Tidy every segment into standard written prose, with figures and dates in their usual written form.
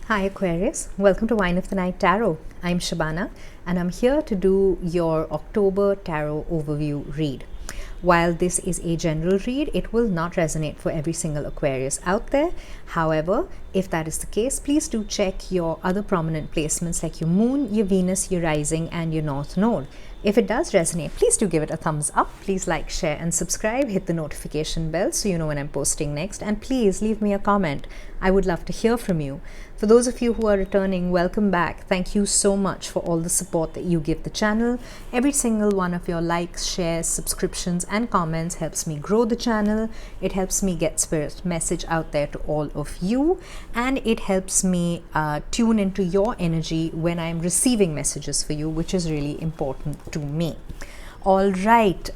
Hi Aquarius, welcome to Wine of the Night Tarot. I'm Shabana and I'm here to do your October Tarot Overview read. While this is a general read, it will not resonate for every single Aquarius out there. However, if that is the case, please do check your other prominent placements like your Moon, your Venus, your Rising and your North Node. If it does resonate, please do give it a thumbs up. Please like, share and subscribe. Hit the notification bell so you know when I'm posting next. And please leave me a comment. I would love to hear from you. For those of you who are returning, welcome back. Thank you so much for all the support that you give the channel. Every single one of your likes, shares, subscriptions and comments helps me grow the channel. It helps me get Spirit message out there to all of you. And it helps me tune into your energy when I'm receiving messages for you, which is really important to me. All right.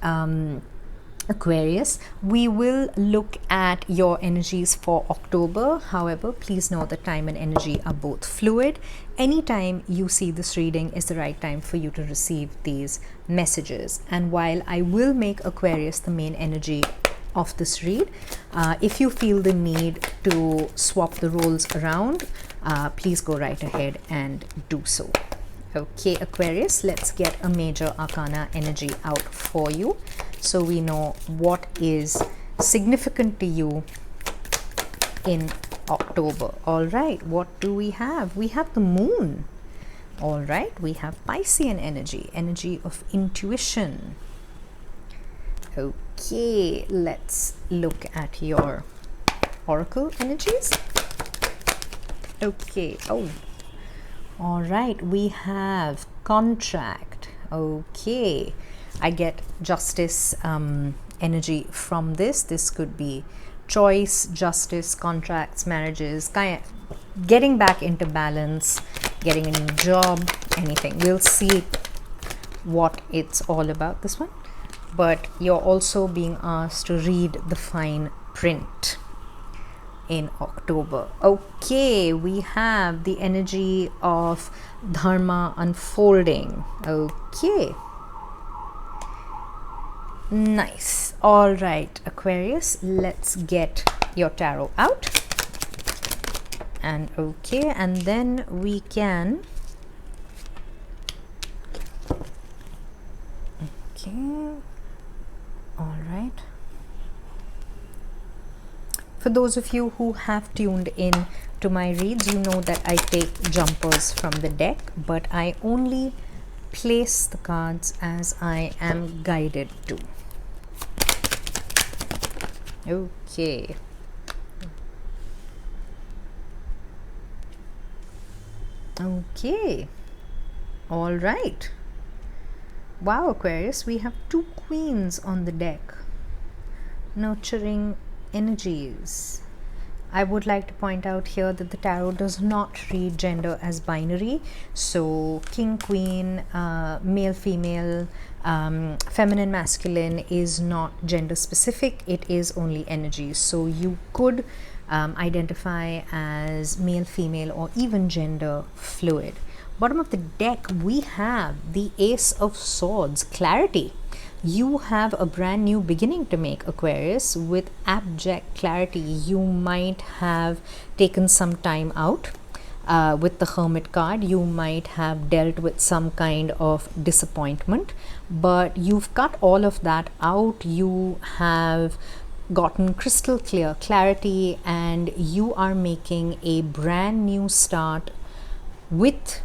Aquarius, we will look at your energies for October. However, please know that time and energy are both fluid. Anytime you see this reading is the right time for you to receive these messages. And while I will make Aquarius the main energy of this read, if you feel the need to swap the roles around, please go right ahead and do so. Okay, Aquarius, let's get a major arcana energy out for you so we know what is significant to you in October. All right, what do we have? We have the Moon. All right, we have Piscean energy, energy of intuition. Okay, let's look at your oracle energies. Okay, all right, we have contract. Okay, I get justice energy from this. This could be choice, justice, contracts, marriages, kind of getting back into balance, getting a new job, anything. We'll see what it's all about, this one. But you're also being asked to read the fine print in October. Okay, we have the energy of Dharma unfolding. Okay, nice. All right, Aquarius, let's get your tarot out. And okay, and then we can all right. For those of you who have tuned in to my reads, you know that I take jumpers from the deck, but I only place the cards as I am guided to. Okay. Okay. All right. Wow, Aquarius, we have two queens on the deck. Nurturing energies. I would like to point out here that the tarot does not read gender as binary. So king, queen, male, female, feminine, masculine is not gender specific. It is only energy. So you could identify as male, female, or even gender fluid. Bottom of the deck, we have the Ace of Swords, clarity. You have a brand new beginning to make, Aquarius, with abject clarity. You might have taken some time out. With the Hermit card, you might have dealt with some kind of disappointment, but you've cut all of that out. You have gotten crystal clear clarity and you are making a brand new start with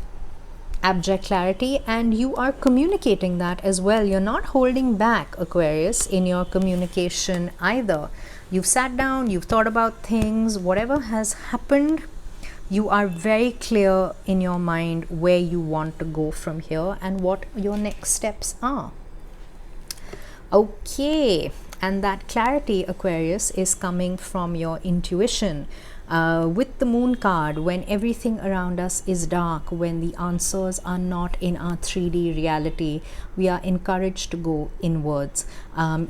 abject clarity, and you are communicating that as well. You're not holding back, Aquarius, in your communication either. You've sat down, you've thought about things, whatever has happened, you are very clear in your mind where you want to go from here and what your next steps are. Okay, and that clarity, Aquarius, is coming from your intuition. With the Moon card, when everything around us is dark, when the answers are not in our 3D reality, we are encouraged to go inwards.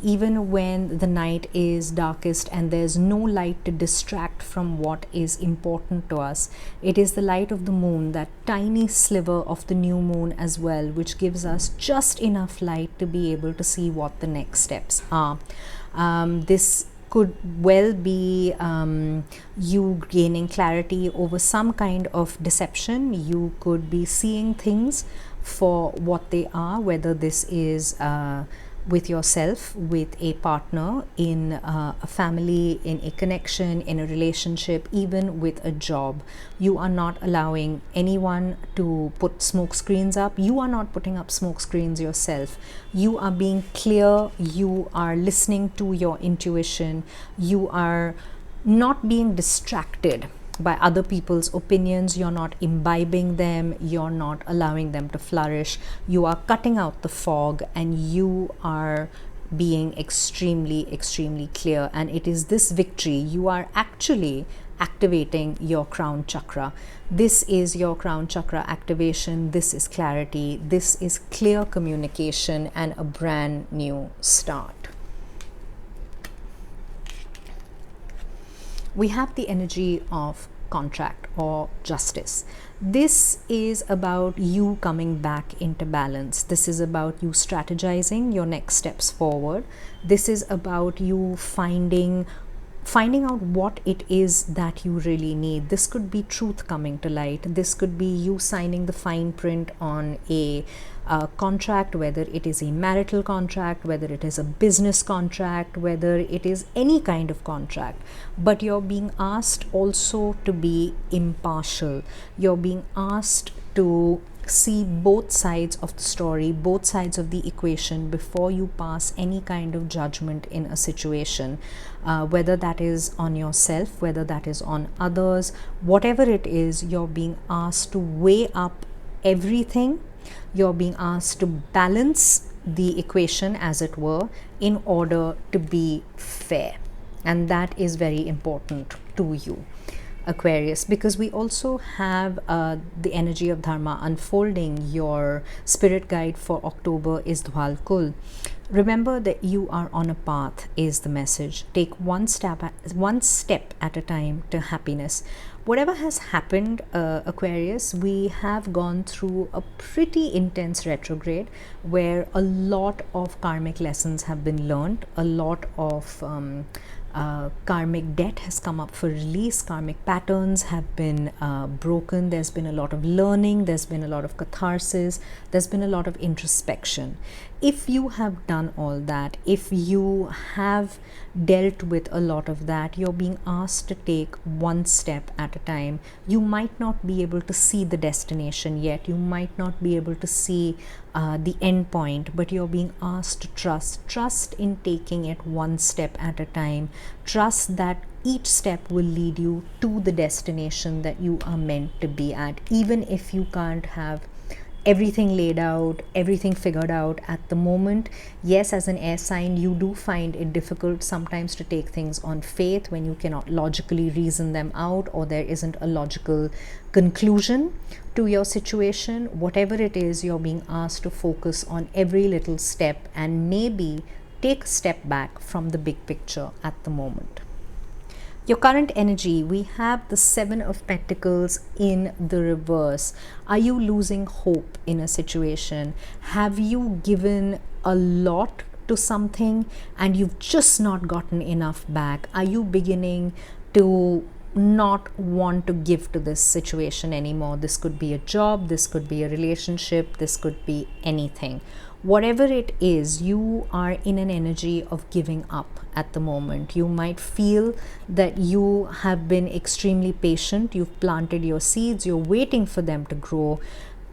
Even when the night is darkest and there's no light to distract from what is important to us, it is the light of the moon, that tiny sliver of the new moon as well, which gives us just enough light to be able to see what the next steps are. This could well be you gaining clarity over some kind of deception. You could be seeing things for what they are, whether this is with yourself, with a partner, in a family, in a connection, in a relationship, even with a job. You are not allowing anyone to put smoke screens up. You are not putting up smoke screens yourself. You are being clear. You are listening to your intuition. You are not being distracted by other people's opinions. You're not imbibing them. You're not allowing them to flourish. You are cutting out the fog, and you are being extremely, extremely clear. And it is this victory. You are actually activating your crown chakra. This is your crown chakra activation. This is clarity. This is clear communication and a brand new start. We have the energy of contract or justice. This is about you coming back into balance. This is about you strategizing your next steps forward. This is about you finding out what it is that you really need. This could be truth coming to light. This could be you signing the fine print on a contract, whether it is a marital contract, whether it is a business contract, whether it is any kind of contract. But you're being asked also to be impartial. You're being asked to see both sides of the story, both sides of the equation before you pass any kind of judgment in a situation, whether that is on yourself, whether that is on others, whatever it is. You're being asked to weigh up everything. You're being asked to balance the equation, as it were, in order to be fair. And that is very important to you, Aquarius, because we also have the energy of Dharma unfolding. Your spirit guide for October is Dhwal Kul. Remember that you are on a path is the message. Take one step at a time to happiness. Whatever has happened, Aquarius, we have gone through a pretty intense retrograde where a lot of karmic lessons have been learned. A lot of karmic debt has come up for release. Karmic patterns have been broken. There's been a lot of learning. There's been a lot of catharsis. There's been a lot of introspection. If you have done all that, if you have dealt with a lot of that, you're being asked to take one step at a time. You might not be able to see the destination yet. You might not be able to see the end point, but you're being asked to trust in taking it one step at a time. Trust that each step will lead you to the destination that you are meant to be at, even if you can't have everything laid out, everything figured out at the moment. Yes, as an air sign, you do find it difficult sometimes to take things on faith when you cannot logically reason them out, or there isn't a logical conclusion to your situation. Whatever it is, you're being asked to focus on every little step and maybe take a step back from the big picture at the moment. Your current energy, we have the Seven of Pentacles in the reverse. Are you losing hope in a situation? Have you given a lot to something and you've just not gotten enough back? Are you beginning to not want to give to this situation anymore? This could be a job, this could be a relationship, this could be anything. Whatever it is, you are in an energy of giving up at the moment. You might feel that you have been extremely patient. You've planted your seeds. You're waiting for them to grow.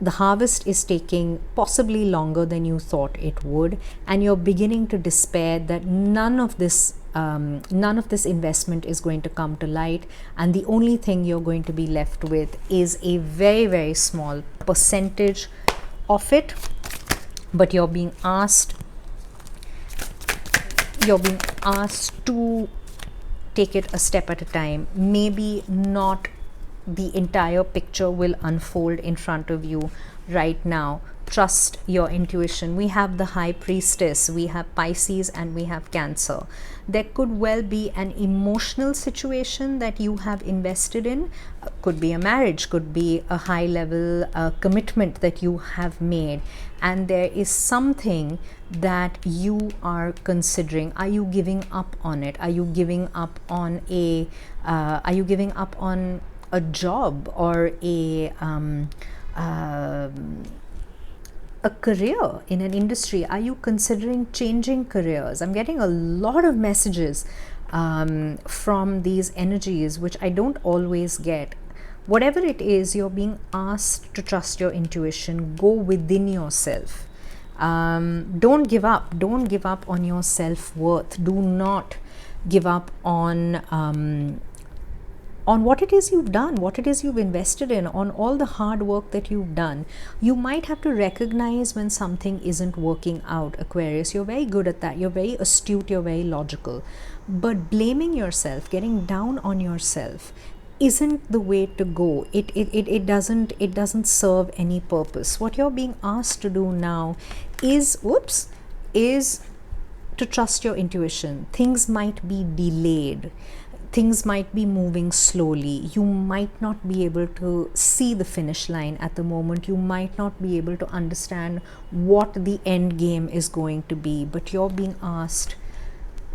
The harvest is taking possibly longer than you thought it would, and you're beginning to despair that none of this investment is going to come to light, and the only thing you're going to be left with is a very, very small percentage of it. But you're being asked to take it a step at a time. Maybe not the entire picture will unfold in front of you right now, trust your intuition. We have the High Priestess, we have Pisces, and we have Cancer. There could well be an emotional situation that you have invested in. Could be a marriage, could be a high level commitment that you have made, and there is something that you are considering. Are you giving up on it? Are you giving up on a job or a career in an industry? Are you considering changing careers? I'm getting a lot of messages from these energies, which I don't always get. Whatever it is, you're being asked to trust your intuition. Go within yourself. Don't give up. Don't give up on your self-worth. Do not give up on what it is you've done, what it is you've invested in, on all the hard work that you've done. You might have to recognize when something isn't working out, Aquarius. You're very good at that. You're very astute. You're very logical. But blaming yourself, getting down on yourself, isn't the way to go. It doesn't serve any purpose. What you're being asked to do now is to trust your intuition. Things might be delayed. Things might be moving slowly. You might not be able to see the finish line at the moment. You might not be able to understand what the end game is going to be, but you're being asked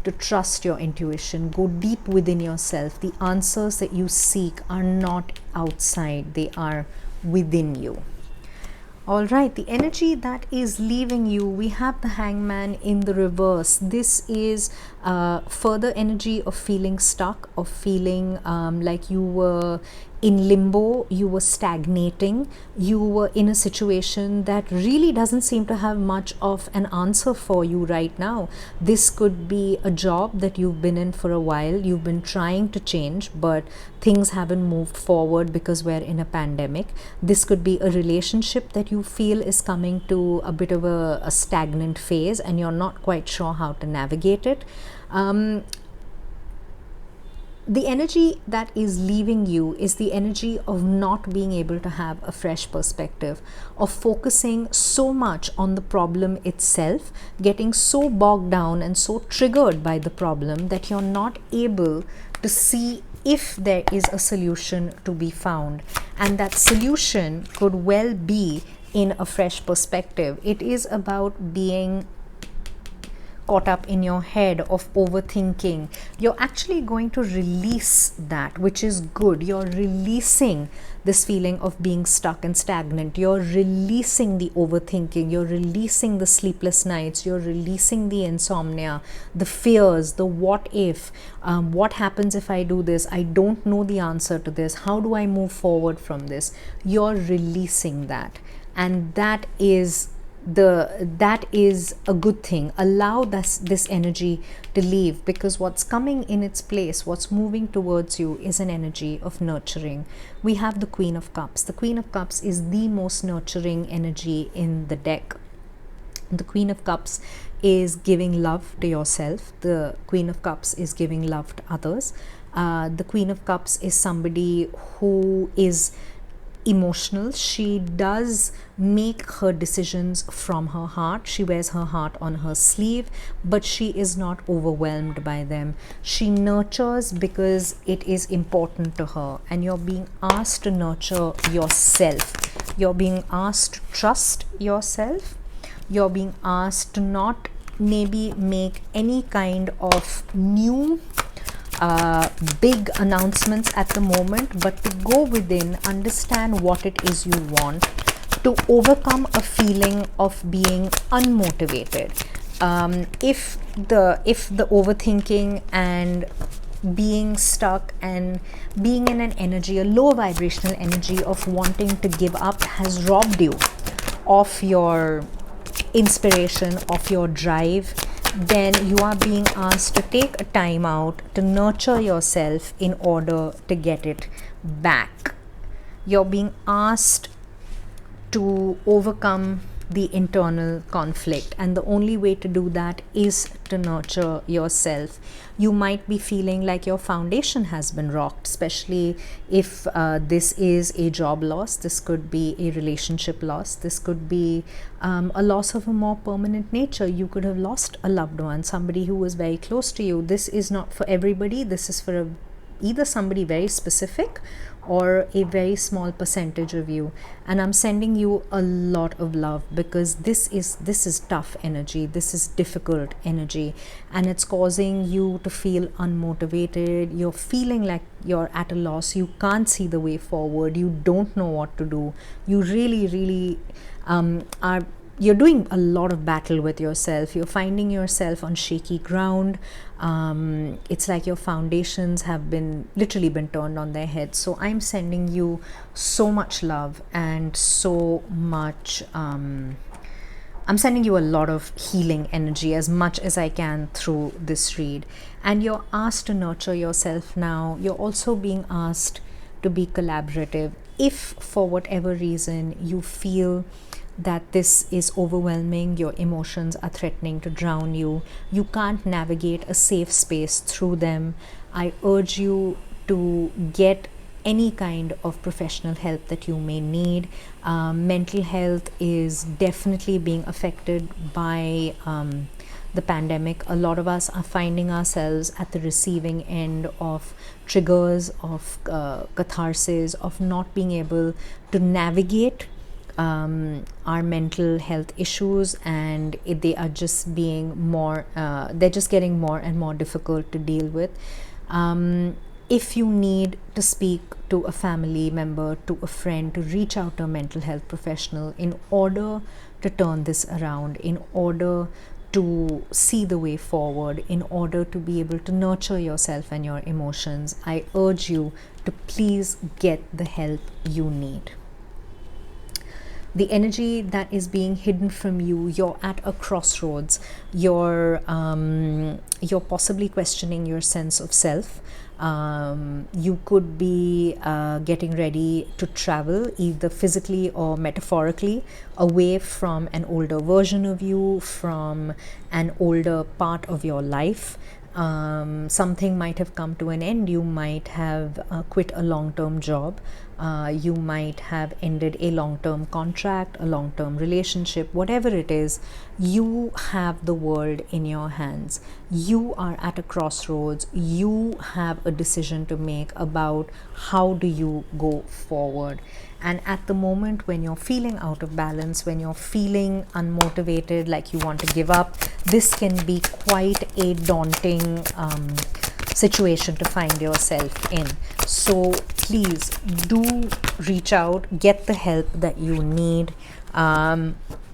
to trust your intuition. Go deep within yourself. The answers that you seek are not outside, they are within you. All right, the energy that is leaving you, we have the Hangman in the reverse. This is further energy of feeling stuck, of feeling like you were in limbo, you were stagnating, you were in a situation that really doesn't seem to have much of an answer for you right now. This could be a job that you've been in for a while, you've been trying to change, but things haven't moved forward because we're in a pandemic. This could be a relationship that you feel is coming to a bit of a stagnant phase and you're not quite sure how to navigate it. The energy that is leaving you is the energy of not being able to have a fresh perspective, of focusing so much on the problem itself, getting so bogged down and so triggered by the problem that you're not able to see if there is a solution to be found. And that solution could well be in a fresh perspective. It is about being caught up in your head, of overthinking. You're actually going to release that, which is good. You're releasing this feeling of being stuck and stagnant. You're releasing the overthinking. You're releasing the sleepless nights. You're releasing the insomnia, the fears, the what if, what happens if I do this? I don't know the answer to this. How do I move forward from this? You're releasing that, and that is a good thing. Allow this energy to leave, because what's coming in its place, what's moving towards you, is an energy of nurturing. We have the Queen of Cups. The Queen of Cups is the most nurturing energy in the deck. The Queen of Cups is giving love to yourself. The Queen of Cups is giving love to others. The Queen of Cups is somebody who is emotional. She does make her decisions from her heart. She wears her heart on her sleeve, but she is not overwhelmed by them. She nurtures because it is important to her, and you're being asked to nurture yourself. You're being asked to trust yourself. You're being asked to not maybe make any kind of new big announcements at the moment, but to go within, understand what it is you want, to overcome a feeling of being unmotivated. If the overthinking and being stuck and being in an energy, a low vibrational energy of wanting to give up, has robbed you of your inspiration, of your drive, then you are being asked to take a time out to nurture yourself in order to get it back. You're being asked to overcome the internal conflict, and the only way to do that is to nurture yourself. You might be feeling like your foundation has been rocked, especially if this is a job loss. This could be a relationship loss. This could be a loss of a more permanent nature. You could have lost a loved one, somebody who was very close to you. This is not for everybody. This is for either somebody very specific or a very small percentage of you. And I'm sending you a lot of love, because this is tough energy, this is difficult energy, and it's causing you to feel unmotivated. You're feeling like you're at a loss. You can't see the way forward. You don't know what to do. You really you're doing a lot of battle with yourself. You're finding yourself on shaky ground. It's like your foundations have literally been turned on their heads. So I'm sending you so much love and so much, I'm sending you a lot of healing energy, as much as I can through this read. And you're asked to nurture yourself now. You're also being asked to be collaborative. If for whatever reason you feel that this is overwhelming, your emotions are threatening to drown you, you can't navigate a safe space through them, I urge you to get any kind of professional help that you may need. Mental health is definitely being affected by the pandemic. A lot of us are finding ourselves at the receiving end of triggers, of catharsis, of not being able to navigate our mental health issues, and they are just being more, they're just getting more and more difficult to deal with. If you need to speak to a family member, to a friend, to reach out to a mental health professional in order to turn this around, in order to see the way forward, in order to be able to nurture yourself and your emotions, I urge you to please get the help you need. The energy that is being hidden from you, you're at a crossroads. You're possibly questioning your sense of self. You could be getting ready to travel, either physically or metaphorically, away from an older version of you, from an older part of your life. Something might have come to an end. You might have quit a long-term job. You might have ended a long-term contract, a long-term relationship, whatever it is. You have the world in your hands. You are at a crossroads. You have a decision to make about how do you go forward. And at the moment when you're feeling out of balance, when you're feeling unmotivated, like you want to give up, this can be quite a daunting situation to find yourself in. So please do reach out, get the help that you need.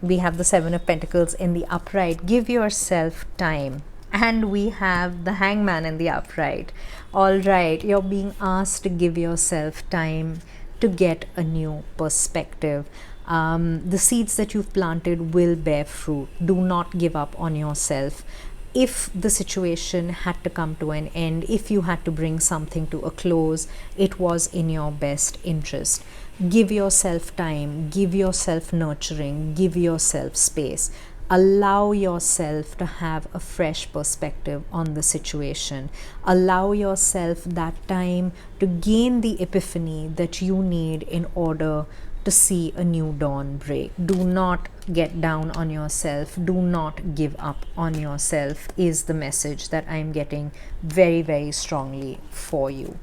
We have the Seven of Pentacles in the upright. Give yourself time. And we have the Hangman in the upright. All right, you're being asked to give yourself time to get a new perspective. The seeds that you've planted will bear fruit. Do not give up on yourself. If the situation had to come to an end, if you had to bring something to a close, it was in your best interest. Give yourself time, give yourself nurturing, give yourself space. Allow yourself to have a fresh perspective on the situation. Allow yourself that time to gain the epiphany that you need in order to see a new dawn break. Do not get down on yourself. Do not give up on yourself is the message that I'm getting very, very strongly for you.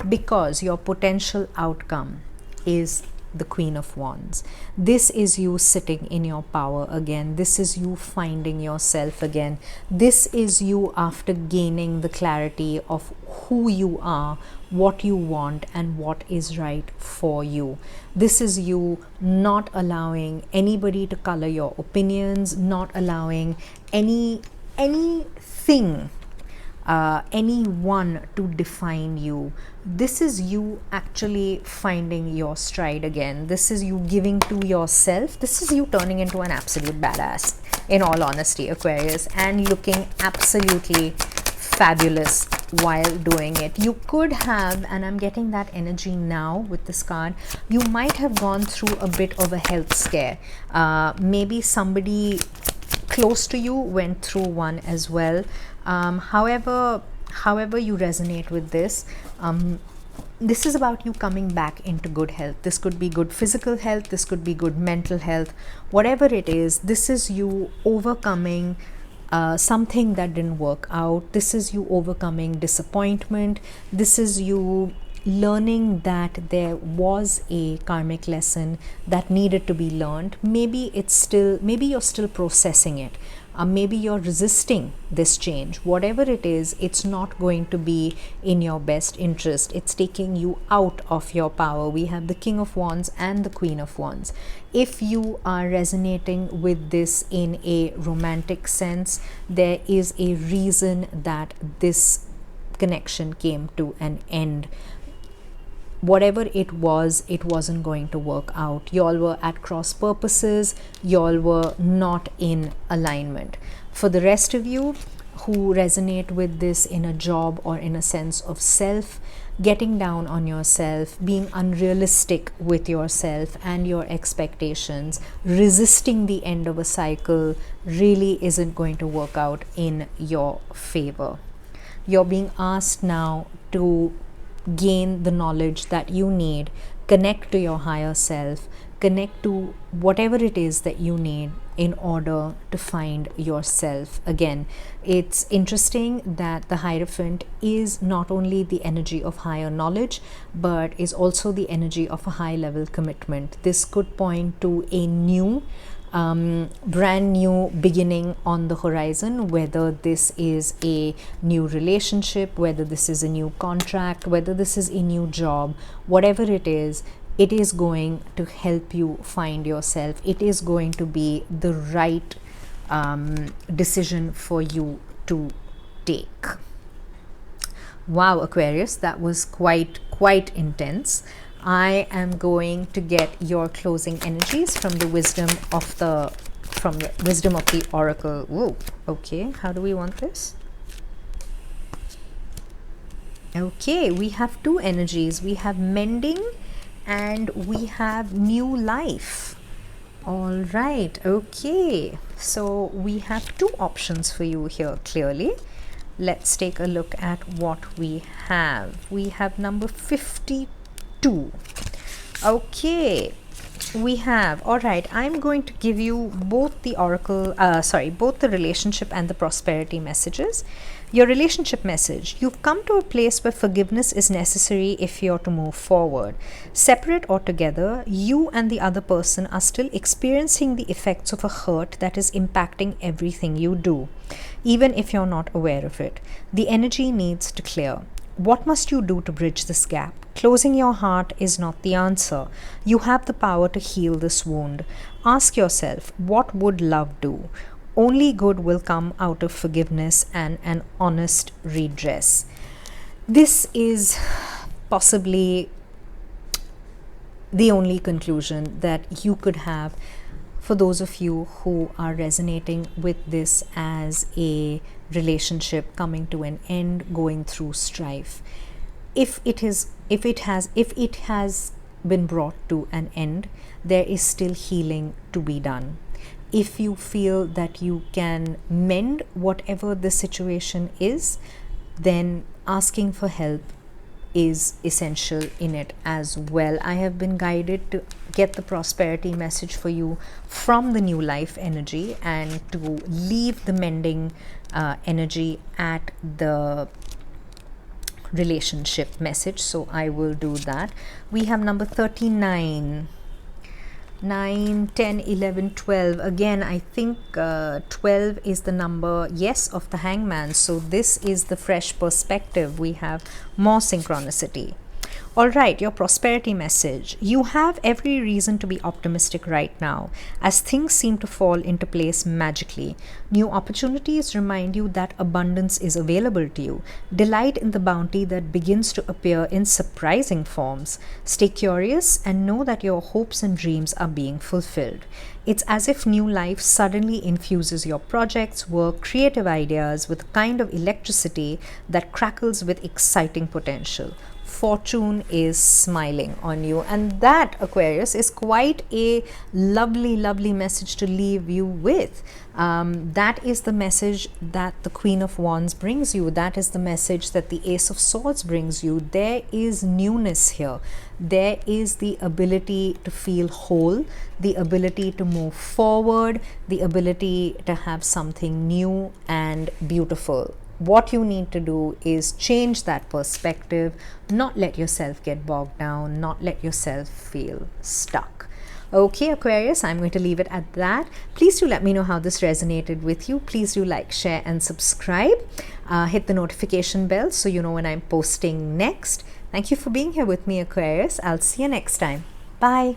Because your potential outcome is the Queen of Wands. This is you sitting in your power again. This is you finding yourself again. This is you after gaining the clarity of who you are, what you want, and what is right for you. This is you not allowing anybody to color your opinions, not allowing anything, anyone to define you. This is you actually finding your stride again. This is you giving to yourself. This is you turning into an absolute badass, in all honesty, Aquarius, and looking absolutely fabulous while doing it. You could have, and I'm getting that energy now with this card, you might have gone through a bit of a health scare. Maybe somebody close to you went through one as well. However you resonate with this, this is about you coming back into good health. This could be good physical health, this could be good mental health, whatever it is. This is you overcoming something that didn't work out. This is you overcoming disappointment. This is you learning that there was a karmic lesson that needed to be learned. Maybe you're still processing it. Maybe you're resisting this change. Whatever it is, it's not going to be in your best interest. It's taking you out of your power. We have the King of Wands and the Queen of Wands. If you are resonating with this in a romantic sense, there is a reason that this connection came to an end. Whatever it was, it wasn't going to work out. Y'all were at cross purposes. Y'all were not in alignment. For the rest of you who resonate with this in a job or in a sense of self, getting down on yourself, being unrealistic with yourself and your expectations, resisting the end of a cycle really isn't going to work out in your favor. You're being asked now to gain the knowledge that you need, connect to your higher self, connect to whatever it is that you need in order to find yourself again. It's interesting that the Hierophant is not only the energy of higher knowledge, but is also the energy of a high level commitment. This could point to a new brand new beginning on the horizon, whether this is a new relationship, whether this is a new contract, whether this is a new job, whatever it is going to help you find yourself. It is going to be the right decision for you to take. Wow, Aquarius, that was quite intense. I am going to get your closing energies from the wisdom of the oracle. Whoa, okay, how do we want this? Okay, we have two energies. We have mending and we have new life. All right, okay, so we have two options for you here clearly. Let's take a look at what we have. We have number 52. Okay, we have, all right, I'm going to give you both the oracle, both the relationship and the prosperity messages. Your relationship message: you've come to a place where forgiveness is necessary if you're to move forward. Separate or together, you and the other person are still experiencing the effects of a hurt that is impacting everything you do, even if you're not aware of it. The energy needs to clear. What must you do to bridge this gap? Closing your heart is not the answer. You have the power to heal this wound. Ask yourself, what would love do? Only good will come out of forgiveness and an honest redress. This is possibly the only conclusion that you could have for those of you who are resonating with this as a relationship coming to an end, going through strife. If it has been brought to an end, there is still healing to be done. If you feel that you can mend whatever the situation is, then asking for help is essential in it as well. I have been guided to get the prosperity message for you from the new life energy and to leave the mending energy at the relationship message. So I will do that. We have number 39. 9, 10, 11, 12. Again, I think 12 is the number, yes, of the Hangman. So this is the fresh perspective. We have more synchronicity. All right, your prosperity message. You have every reason to be optimistic right now, as things seem to fall into place magically. New opportunities remind you that abundance is available to you. Delight in the bounty that begins to appear in surprising forms. Stay curious and know that your hopes and dreams are being fulfilled. It's as if new life suddenly infuses your projects, work, creative ideas with a kind of electricity that crackles with exciting potential. Fortune is smiling on you, and that, Aquarius, is quite a lovely message to leave you with. That is the message that the Queen of Wands brings you. That is the message that the Ace of Swords brings you. There is newness here. There is the ability to feel whole, the ability to move forward, the ability to have something new and beautiful. What you need to do is change that perspective, not let yourself get bogged down, not let yourself feel stuck. Okay, Aquarius, I'm going to leave it at that. Please do let me know how this resonated with you. Please do like, share, and subscribe. Hit the notification bell so you know when I'm posting next. Thank you for being here with me, Aquarius. I'll see you next time. Bye.